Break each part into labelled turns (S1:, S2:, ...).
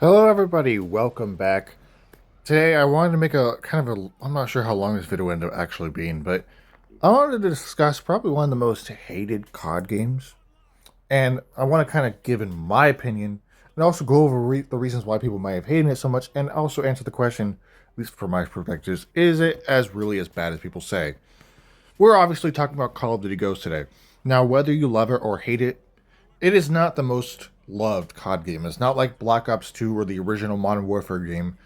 S1: Hello, everybody. Welcome back. Today, I wanted to make a kind of a. I'm not sure how long this video ended up actually being, but I wanted to discuss probably one of the most hated COD games. And I want to kind of give in my opinion and also go over the reasons why people might have hated it so much and also answer the question, at least from my perspectives, is it as really as bad as people say? We're obviously talking about Call of Duty Ghosts today. Now, whether you love it or hate it, it is not the most loved COD game. It's not like Black Ops 2 or the original Modern Warfare game.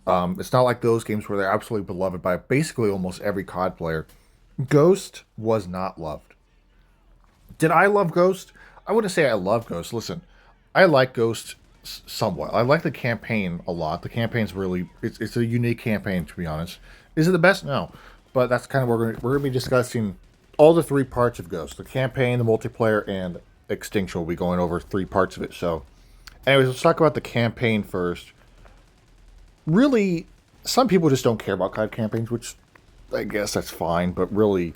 S1: It's not like those games where they're absolutely beloved by basically almost every COD player. Ghost was not loved. Did I love Ghost? I wouldn't say I love Ghost. Listen, I like Ghost somewhat. I like the campaign a lot. The campaign's really it's a unique campaign, to be honest. Is it the best? No, but that's kind of what we're gonna be discussing all the three parts of Ghost: the campaign, the multiplayer, and Extinction. We'll be going over three parts of it. So, anyways, let's talk about the campaign first. Really, some people just don't care about COD campaigns, which I guess that's fine. But really,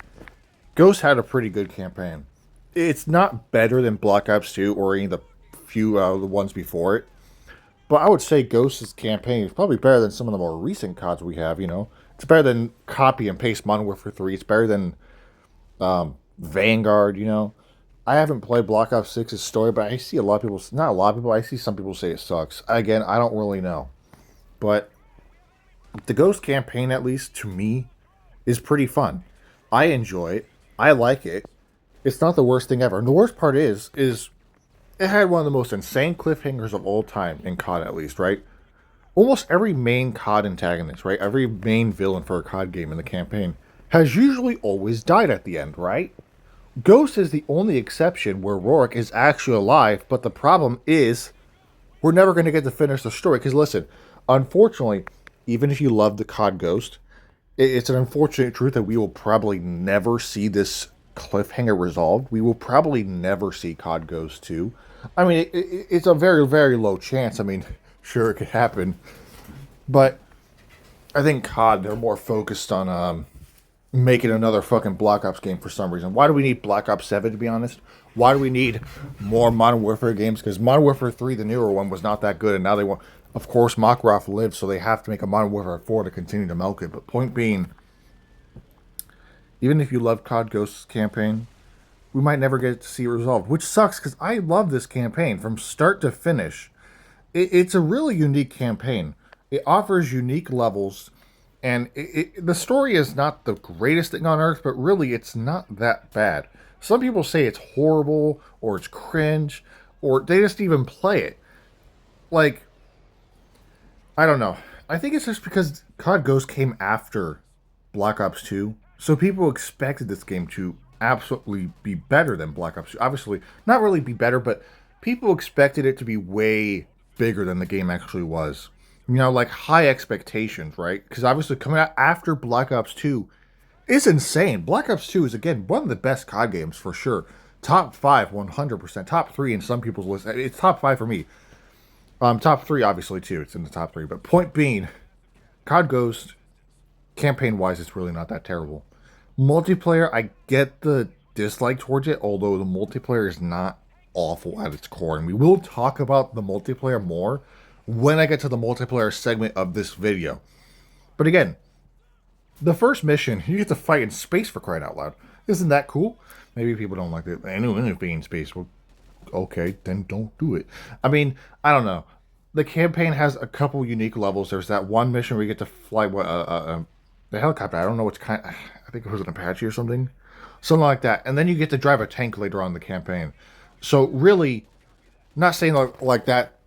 S1: Ghost had a pretty good campaign. It's not better than Black Ops 2 or any of the few the ones before it, but I would say Ghost's campaign is probably better than some of the more recent CODs we have. It's better than copy and paste Modern Warfare 3. It's better than Vanguard. I haven't played Black Ops 6's story, but I see a lot of people, not a lot of people, I see some people say it sucks. Again, I don't really know. But the Ghost campaign, at least to me, is pretty fun. I enjoy it. I like it. It's not the worst thing ever. And the worst part is it had one of the most insane cliffhangers of all time in COD, at least, right? Almost every main COD antagonist, right? Every main villain for a COD game in the campaign has usually always died at the end, right? Ghost is the only exception where Rourke is actually alive, but the problem is we're never going to get to finish the story. Because listen, unfortunately, even if you love the COD Ghost, it's an unfortunate truth that we will probably never see this cliffhanger resolved. We will probably never see COD Ghost 2. I mean, it's a very, very low chance. I mean, sure, it could happen. But I think COD, they're more focused on making another fucking Black Ops game for some reason. Why do we need Black Ops 7, to be honest? Why do we need more Modern Warfare games? Because Modern Warfare 3, the newer one, was not that good, and now they want. Of course, Makarov lives, so they have to make a Modern Warfare 4 to continue to milk it. But point being, even if you love COD Ghost's campaign, we might never get to see it resolved, which sucks because I love this campaign from start to finish. It's a really unique campaign. It offers unique levels, and the story is not the greatest thing on earth, but really it's not that bad. Some people say it's horrible or it's cringe, or they just even play it. Like, I don't know. I think it's just because COD Ghost came after Black Ops 2, so people expected this game to absolutely be better than Black Ops 2. Obviously, not really be better, but people expected it to be way bigger than the game actually was. Like high expectations, right? Because obviously, coming out after Black Ops 2 is insane. Black Ops 2 is, again, one of the best COD games for sure. Top 5, 100%. Top 3 in some people's list. It's top 5 for me. Top 3, obviously, too. It's in the top 3. But point being, COD Ghost, campaign wise, it's really not that terrible. Multiplayer, I get the dislike towards it, although the multiplayer is not awful at its core. And we will talk about the multiplayer more when I get to the multiplayer segment of this video. But again, the first mission, you get to fight in space, for crying out loud. Isn't that cool? Maybe people don't like it. I know being in space. Well, okay, then don't do it. I mean, I don't know. The campaign has a couple unique levels. There's that one mission where you get to fly the helicopter. I don't know what's kind. I think it was an Apache or something like that. And then you get to drive a tank later on in the campaign. So really, not saying like that.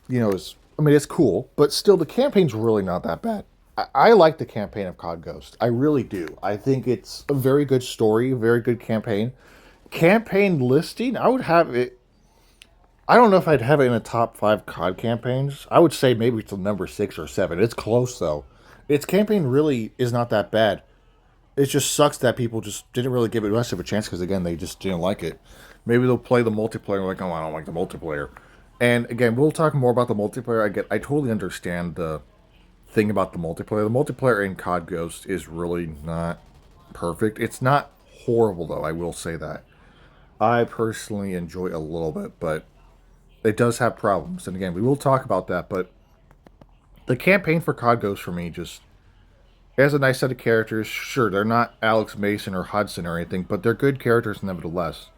S1: Is, I mean, it's cool, but still, the campaign's really not that bad. I like the campaign of COD Ghost. I really do. I think it's a very good story, a very good campaign. Campaign listing, I would have it. I don't know if I'd have it in the top 5 COD campaigns. I would say maybe it's a number 6 or 7. It's close though. Its campaign really is not that bad. It just sucks that people just didn't really give it much of a chance because, again, they just didn't like it. Maybe they'll play the multiplayer and like, oh, I don't like the multiplayer. And again, we'll talk more about the multiplayer. I totally understand the thing about the multiplayer. The multiplayer in COD Ghost is really not perfect. It's not horrible though. I will say that. I personally enjoy it a little bit, but it does have problems. And again, we will talk about that. But The campaign for COD Ghost for me just it has a nice set of characters. Sure, they're not Alex Mason or Hudson or anything, but they're good characters nevertheless.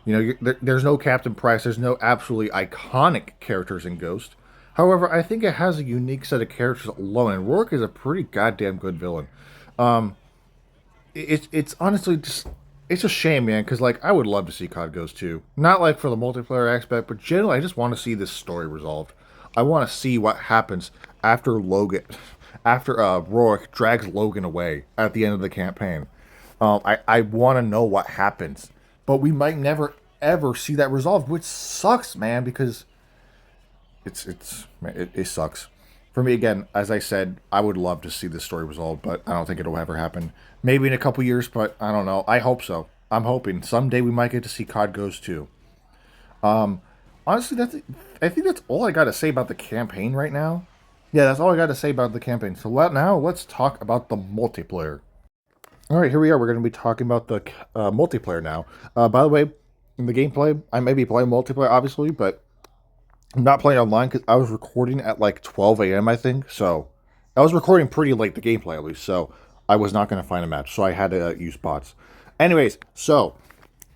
S1: You know, there's no Captain Price. There's no absolutely iconic characters in Ghost. However, I think it has a unique set of characters alone, and Rourke is a pretty goddamn good villain. Um, it's honestly just it's a shame, man, because like I would love to see COD Ghost 2. Not like for the multiplayer aspect, but generally I just want to see this story resolved. I want to see what happens after Rourke drags Logan away at the end of the campaign. I want to know what happens, but we might never ever see that resolved, which sucks, man, because it sucks. For me, again, as I said, I would love to see this story resolved, but I don't think it'll ever happen. Maybe in a couple years, but I don't know. I hope so. I'm hoping someday we might get to see COD Ghost 2. Honestly, I think that's all I got to say about the campaign right now. Yeah, that's all I got to say about the campaign. So now let's talk about the multiplayer. All right, here we are. We're going to be talking about the multiplayer now. By the way, in the gameplay, I may be playing multiplayer, obviously, but I'm not playing online because I was recording at like 12 a.m., I think. So I was recording pretty late, the gameplay at least. So I was not going to find a match. So I had to use bots. Anyways, so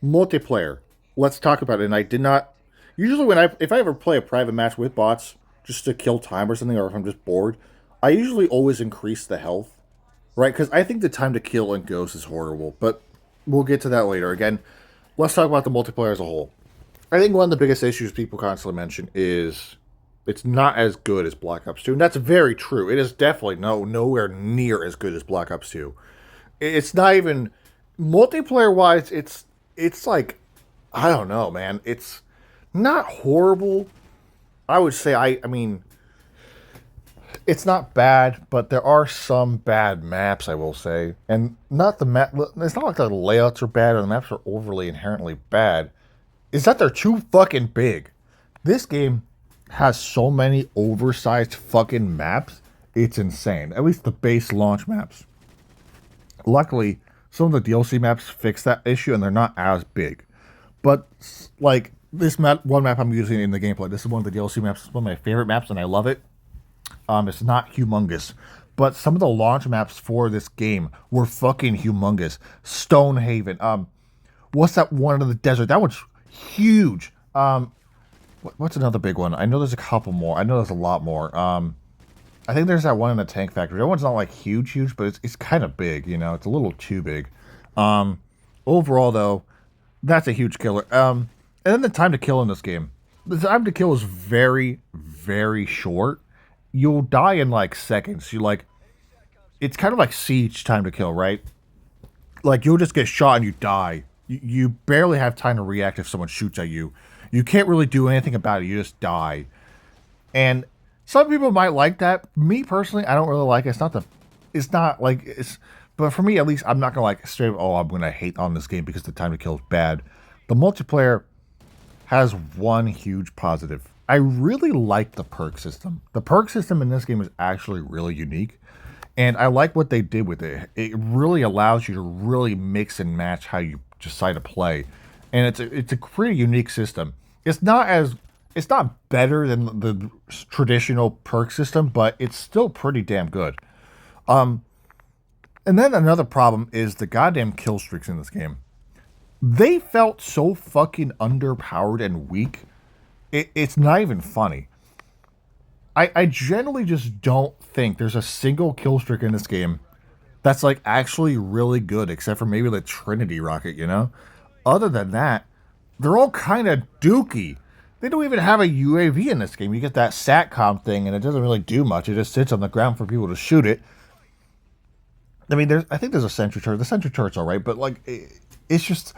S1: multiplayer. Let's talk about it. And I did not. Usually, if I ever play a private match with bots just to kill time or something, or if I'm just bored, I usually always increase the health, right? Because I think the time to kill in Ghost is horrible. But we'll get to that later. Again, let's talk about the multiplayer as a whole. I think one of the biggest issues people constantly mention is it's not as good as Black Ops 2. And that's very true. It is definitely nowhere near as good as Black Ops 2. It's not even multiplayer wise, it's like I don't know, man. It's not horrible. I would say I mean it's not bad, but there are some bad maps, I will say. And not the map it's not like the layouts are bad or the maps are overly inherently bad. Is that they're too fucking big. This game has so many oversized fucking maps. It's insane. At least the base launch maps. Luckily, some of the DLC maps fix that issue and they're not as big. But like this one map I'm using in the gameplay, this is one of the DLC maps. It's one of my favorite maps and I love it. It's not humongous, but some of the launch maps for this game were fucking humongous. Stonehaven. What's that one in the desert? That one's huge. What's another big one? I know there's a couple more. I know there's a lot more. I think there's that one in the tank factory. That one's not like huge, but it's kind of big. You know, it's a little too big. Overall though, that's a huge killer. And then the time to kill in this game. The time to kill is very, very short. You'll die in like seconds. It's kind of like Siege time to kill, right? Like you'll just get shot and you die. You barely have time to react if someone shoots at you. You can't really do anything about it. You just die. And some people might like that. Me personally, I don't really like it. But for me at least, I'm not gonna like straight up, oh, I'm gonna hate on this game because the time to kill is bad. The multiplayer has one huge positive. I really like the perk system. The perk system in this game is actually really unique. And I like what they did with it. It really allows you to really mix and match how you decide to play. And it's a pretty unique system. It's not better than the traditional perk system, but it's still pretty damn good. And then another problem is the goddamn kill streaks in this game. They felt so fucking underpowered and weak. It's not even funny. I generally just don't think there's a single kill streak in this game that's like actually really good, except for maybe the Trinity rocket, you know? Other than that, they're all kind of dookie. They don't even have a UAV in this game. You get that SATCOM thing, and it doesn't really do much. It just sits on the ground for people to shoot it. I mean, I think there's a sentry turret. The sentry turret's all right, but like, it's just.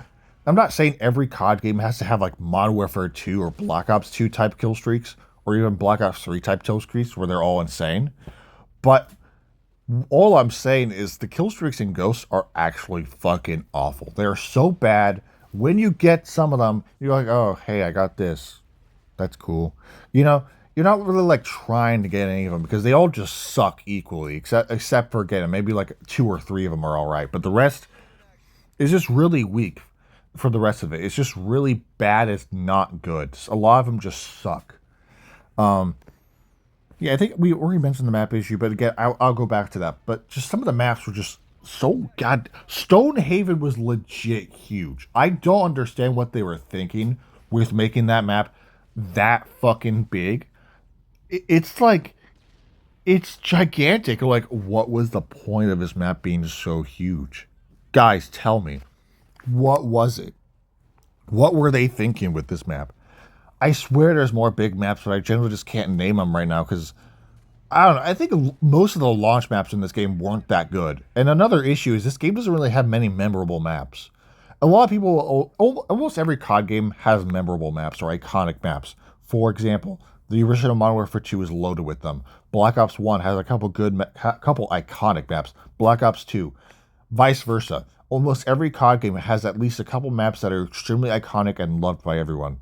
S1: I'm not saying every COD game has to have like Modern Warfare 2 or Black Ops 2 type kill streaks, or even Black Ops 3 type kill streaks where they're all insane. But all I'm saying is the kill streaks in Ghosts are actually fucking awful. They're so bad. When you get some of them, you're like, oh, hey, I got this. That's cool. You know, you're not really like trying to get any of them because they all just suck equally, except for again, maybe like 2 or 3 of them are all right, but the rest is just really weak. For the rest of it, it's just really bad. It's not good. A lot of them just suck. Yeah, I think we already mentioned the map issue, but again, I'll go back to that. But just some of the maps were just so god. Stonehaven was legit huge. I don't understand what they were thinking with making that map that fucking big. It's like it's gigantic. Like, what was the point of this map being so huge? Guys, tell me, what was it? What were they thinking with this map? I swear there's more big maps, but I generally just can't name them right now because I don't know. I think most of the launch maps in this game weren't that good. And another issue is this game doesn't really have many memorable maps. A lot of people, almost every COD game has memorable maps or iconic maps. For example, the original Modern Warfare 2 is loaded with them. Black Ops 1 has a couple couple iconic maps. Black Ops 2, vice versa. Almost every COD game has at least a couple maps that are extremely iconic and loved by everyone.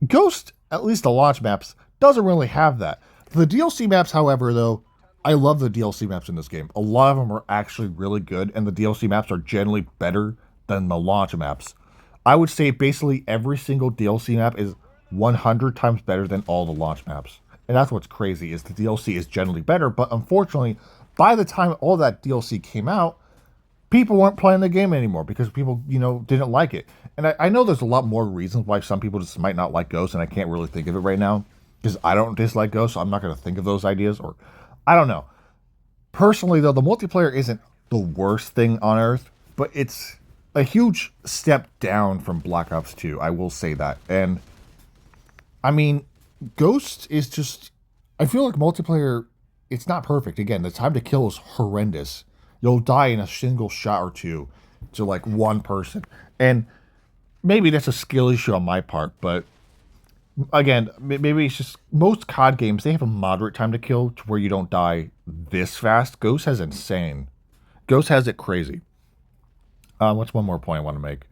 S1: Ghost, at least the launch maps, doesn't really have that. The DLC maps, however, though, I love the DLC maps in this game. A lot of them are actually really good, and the DLC maps are generally better than the launch maps. I would say basically every single DLC map is 100 times better than all the launch maps. And that's what's crazy, is the DLC is generally better, but unfortunately, by the time all that DLC came out, people weren't playing the game anymore because people, didn't like it. And I know there's a lot more reasons why some people just might not like Ghost, and I can't really think of it right now because I don't dislike Ghost, so I'm not going to think of those ideas, or I don't know. Personally, though, the multiplayer isn't the worst thing on earth, but it's a huge step down from Black Ops 2. I will say that. And I mean, Ghost is just. I feel like multiplayer, it's not perfect. Again, the time to kill is horrendous. You'll die in a single shot or two to like one person. And maybe that's a skill issue on my part, but again, maybe it's just most COD games, they have a moderate time to kill to where you don't die this fast. Ghost has insane. Ghost has it crazy. What's one more point I want to make?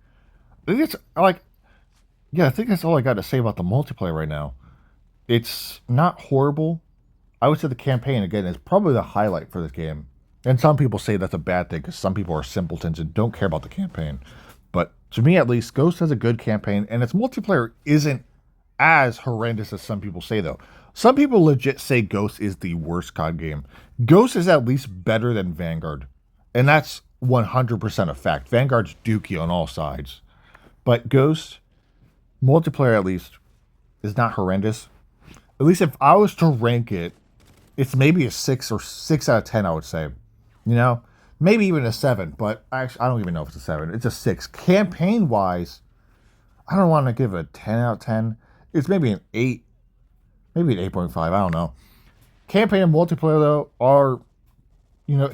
S1: I think it's like, yeah, I think that's all I got to say about the multiplayer right now. It's not horrible. I would say the campaign, again, is probably the highlight for this game. And some people say that's a bad thing because some people are simpletons and don't care about the campaign. But to me, at least, Ghost has a good campaign, and its multiplayer isn't as horrendous as some people say, though. Some people legit say Ghost is the worst COD game. Ghost is at least better than Vanguard. And that's 100% a fact. Vanguard's dookie on all sides. But Ghost, multiplayer at least, is not horrendous. At least if I was to rank it, it's maybe a 6 or 6 out of 10, I would say. Maybe even a 7, but actually, I don't even know if it's a 7. It's a 6. Campaign-wise, I don't want to give it a 10 out of 10. It's maybe an 8, maybe an 8.5, I don't know. Campaign and multiplayer, though, are,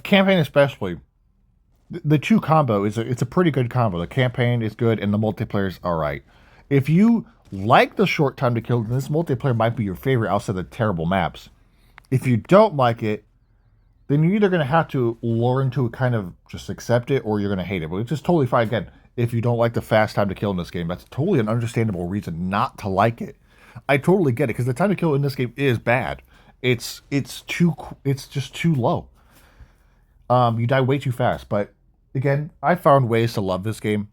S1: campaign especially, the two combo, it's a pretty good combo. The campaign is good, and the multiplayer is alright. If you like the short time to kill, then this multiplayer might be your favorite outside the terrible maps. If you don't like it, then you're either going to have to learn to kind of just accept it or you're going to hate it. But it's just totally fine. Again, if you don't like the fast time to kill in this game, that's totally an understandable reason not to like it. I totally get it because the time to kill in this game is bad. It's just too low. You die way too fast. But again, I found ways to love this game,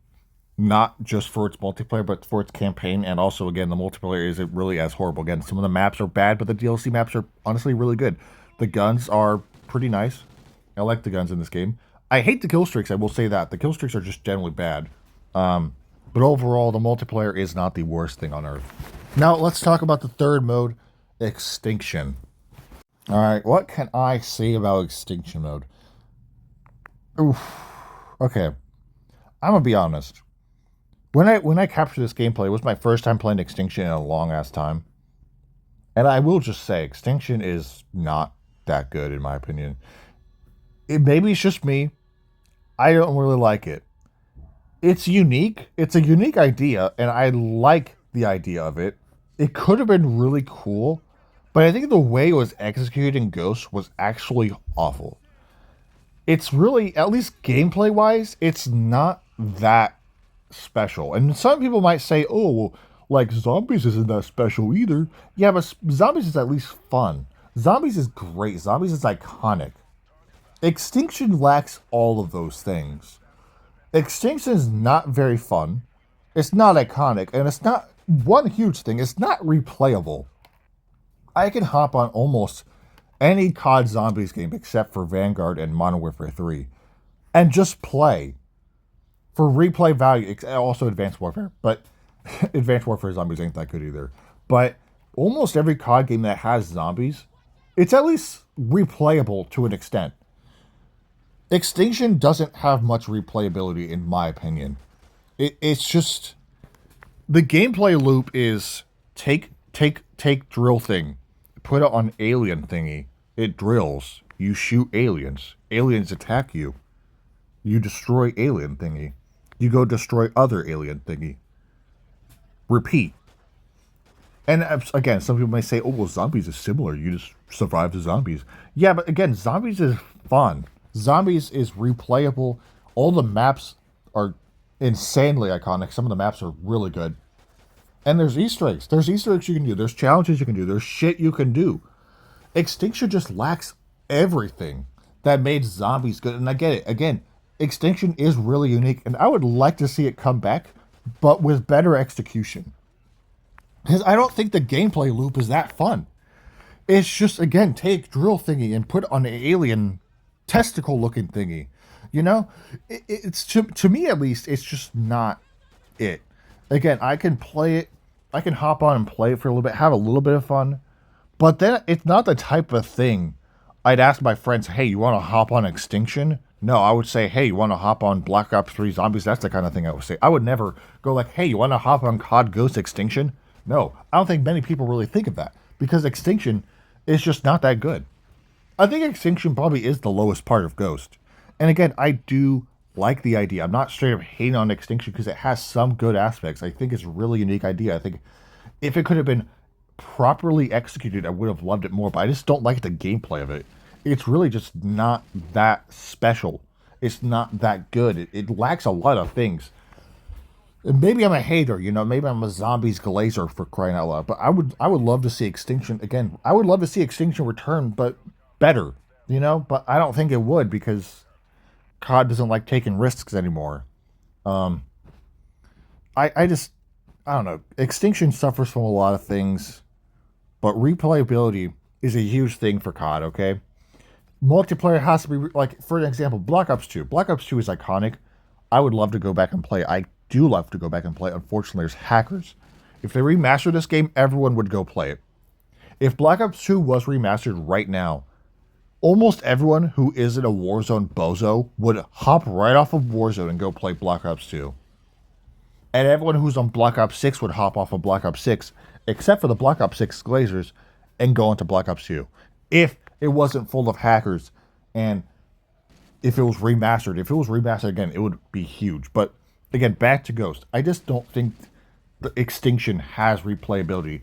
S1: not just for its multiplayer, but for its campaign. And also, again, the multiplayer isn't really as horrible. Again, some of the maps are bad, but the DLC maps are honestly really good. The guns are pretty nice. I like the guns in this game. I hate the kill streaks, I will say that. The kill streaks are just generally bad. But overall, the multiplayer is not the worst thing on earth. Now, let's talk about the third mode, Extinction. Alright, what can I say about Extinction mode? Oof. Okay. I'm gonna be honest. When I captured this gameplay, it was my first time playing Extinction in a long-ass time. And I will just say, Extinction is not that good, in my opinion. Maybe it's just me. I don't really like it. It's unique. It's a unique idea, and I like the idea of it. It could have been really cool, but I think the way it was executed in Ghost was actually awful. It's really, at least gameplay-wise, it's not that special. And some people might say, oh, well, like, Zombies isn't that special either. Yeah, but Zombies is at least fun. Zombies is great. Zombies is iconic. Extinction lacks all of those things. Extinction is not very fun. It's not iconic. And it's not, one huge thing, it's not replayable. I can hop on almost any COD Zombies game except for Vanguard and Modern Warfare 3 and just play for replay value. Also Advanced Warfare, but Advanced Warfare Zombies ain't that good either. But almost every COD game that has zombies, it's at least replayable to an extent. Extinction doesn't have much replayability, in my opinion. It's just the gameplay loop is take drill thing, put it on alien thingy. It drills. You shoot aliens. Aliens attack you. You destroy alien thingy. You go destroy other alien thingy. Repeat. And again, some people may say, "Oh, well, zombies is similar. You just survive the zombies." Yeah, but again, zombies is fun. Zombies is replayable. All the maps are insanely iconic. Some of the maps are really good. And there's Easter eggs. There's Easter eggs you can do. There's challenges you can do. There's shit you can do. Extinction just lacks everything that made zombies good. And I get it. Again, Extinction is really unique. And I would like to see it come back, but with better execution. Because I don't think the gameplay loop is that fun. It's just, again, take drill thingy and put on an alien testicle looking thingy. You know? It's to me at least, it's just not it. Again, I can play it. I can hop on and play it for a little bit, have a little bit of fun. But then it's not the type of thing I'd ask my friends, "Hey, you want to hop on Extinction?" No, I would say, "Hey, you want to hop on Black Ops 3 Zombies?" That's the kind of thing I would say. I would never go like, "Hey, you want to hop on COD Ghost Extinction?" No, I don't think many people really think of that because Extinction is just not that good. I think Extinction probably is the lowest part of Ghost. And again, I do like the idea. I'm not straight up hating on Extinction because it has some good aspects. I think it's a really unique idea. I think if it could have been properly executed, I would have loved it more, but I just don't like the gameplay of it. It's really just not that special. It's not that good. It lacks a lot of things. And maybe I'm a hater, you know, maybe I'm a zombies glazer for crying out loud, but I would love to see Extinction again. I would love to see Extinction return, but better, you know, but I don't think it would because COD doesn't like taking risks anymore. Um, I just, I don't know. Extinction suffers from a lot of things, but replayability is a huge thing for COD, okay? Multiplayer has to be, like, for an example, Black Ops 2. Black Ops 2 is iconic. I would love to go back and play. I do love to go back and play. Unfortunately, there's hackers. If they remaster this game, everyone would go play it. If Black Ops 2 was remastered right now, almost everyone who isn't a Warzone bozo would hop right off of Warzone and go play Black Ops 2. And everyone who's on Black Ops 6 would hop off of Black Ops 6, except for the Black Ops 6 Glazers, and go into Black Ops 2. If it wasn't full of hackers, and if it was remastered again, it would be huge. But again, back to Ghost. I just don't think the Extinction has replayability.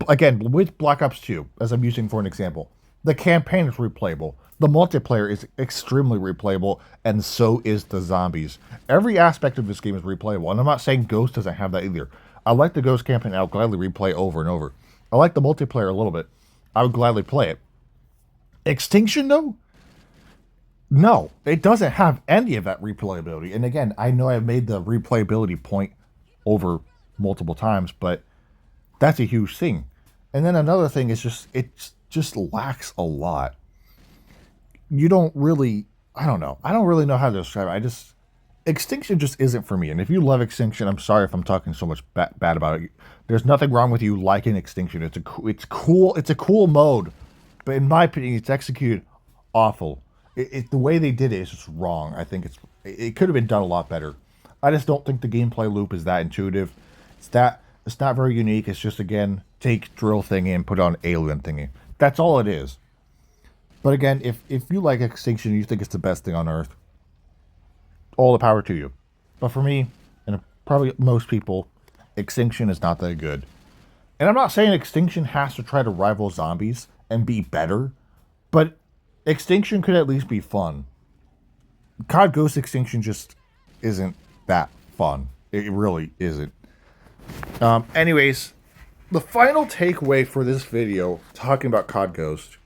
S1: Again, with Black Ops 2, as I'm using for an example, the campaign is replayable. The multiplayer is extremely replayable, and so is the zombies. Every aspect of this game is replayable, and I'm not saying Ghost doesn't have that either. I like the Ghost campaign. I'll gladly replay over and over. I like the multiplayer a little bit. I would gladly play it. Extinction, though? No, it doesn't have any of that replayability. And again, I know I've made the replayability point over multiple times, but that's a huge thing. And then another thing is it just lacks a lot. You don't really, I don't know. I don't really know how to describe it. Extinction just isn't for me. And if you love Extinction, I'm sorry if I'm talking so much bad about it. There's nothing wrong with you liking Extinction. It's cool. It's a cool mode, but in my opinion, it's executed awful. The way they did it is just wrong. I think it could have been done a lot better. I just don't think the gameplay loop is that intuitive. It's not very unique. It's just, again, take drill thingy and put on alien thingy. That's all it is. But again, if you like Extinction, you think it's the best thing on Earth, all the power to you. But for me, and probably most people, Extinction is not that good. And I'm not saying Extinction has to try to rival zombies and be better, but Extinction could at least be fun. COD Ghost Extinction just isn't that fun. It really isn't. Anyways, the final takeaway for this video, talking about COD Ghost.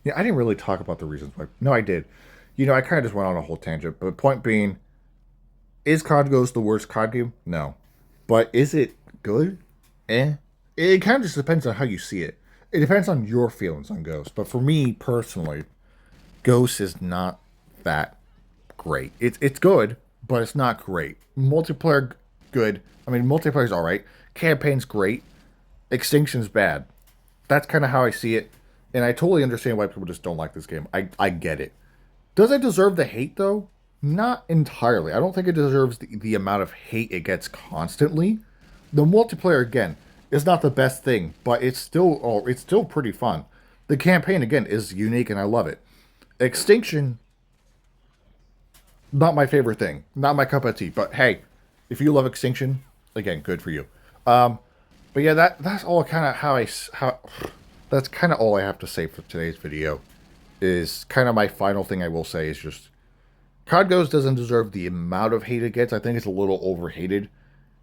S1: Yeah, I didn't really talk about the reasons why. No, I did. You know, I kind of just went on a whole tangent. But point being, is COD Ghost the worst COD game? No. But is it good? Eh. It kind of just depends on how you see it. It depends on your feelings on Ghost, but for me personally, Ghost is not that great. It's good, but it's not great. Multiplayer good. I mean, multiplayer's all right. Campaign's great. Extinction's bad. That's kind of how I see it, and I totally understand why people just don't like this game. I get it. Does it deserve the hate though? Not entirely. I don't think it deserves the amount of hate it gets constantly. The multiplayer again is not the best thing, but it's still pretty fun. The campaign again is unique and I love it. Extinction, not my favorite thing, not my cup of tea. But hey, if you love Extinction, again, good for you. But yeah, that's all kind of how that's kind of all I have to say for today's video. Is kind of my final thing I will say is just COD Ghost doesn't deserve the amount of hate it gets. I think it's a little overhated.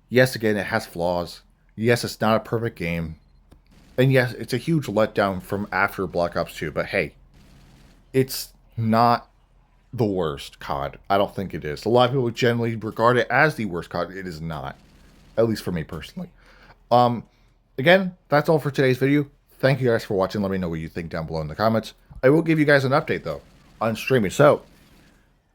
S1: Yes, again, it has flaws. Yes, it's not a perfect game. And yes, it's a huge letdown from after Black Ops 2. But hey, it's not the worst COD. I don't think it is. A lot of people generally regard it as the worst COD. It is not. At least for me personally. Again, that's all for today's video. Thank you guys for watching. Let me know what you think down below in the comments. I will give you guys an update, though, on streaming. So,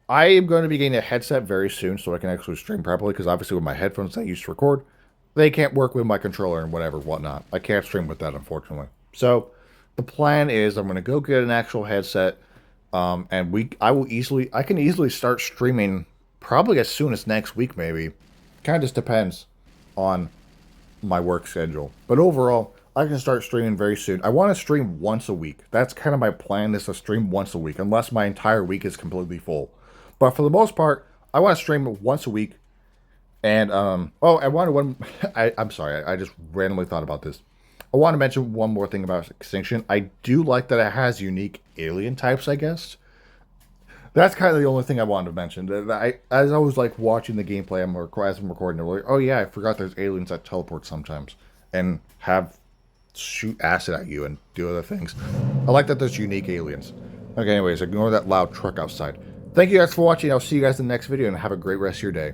S1: I am going to be getting a headset very soon so I can actually stream properly, because obviously with my headphones that I used to record, they can't work with my controller and whatnot. I can't stream with that, unfortunately. So, the plan is I'm going to go get an actual headset, and I can easily start streaming probably as soon as next week, maybe. Kind of just depends on my work schedule. But overall, I can start streaming very soon. I want to stream once a week. That's kind of my plan, is to stream once a week, unless my entire week is completely full. But for the most part, I want to stream once a week. And, I'm sorry, I just randomly thought about this. I want to mention one more thing about Extinction. I do like that it has unique alien types, I guess. That's kind of the only thing I wanted to mention. As I was like watching the gameplay, as I'm recording, I'm like, oh yeah, I forgot there's aliens that teleport sometimes and shoot acid at you and do other things. I like that there's unique aliens. Okay, anyways, ignore that loud truck outside. Thank you guys for watching. I'll see you guys in the next video, and have a great rest of your day.